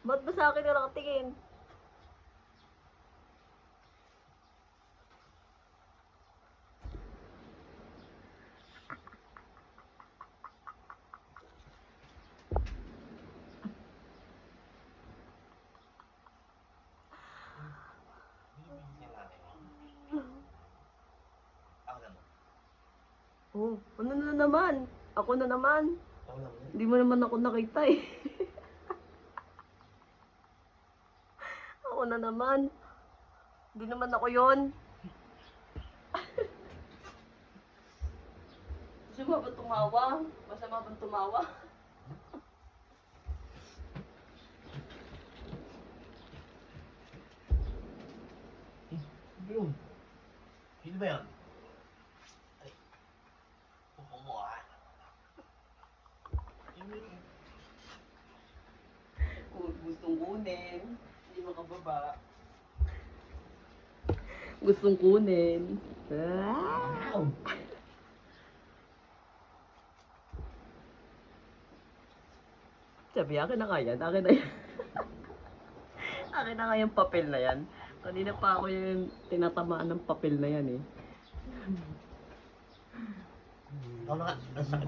Ba't ba sa akin ka nakatingin? Oh, ano na naman? Ako na naman. Hindi mo naman ako nakita eh. Ako na naman. Hindi naman ako yon. Masama ba tumawa? Masama ba tumawa? Yun. Sino ba yan? Ay. Buko mo ah. Gustong kunin. Hindi makababa. Gustong kunin. Wow! Sabi, akin na nga yan. Akin na yan. Akin na nga yung papel na yan. Kanina pa ako yung tinatamaan ng papel na yan eh. Ako na nga. Ang sakit.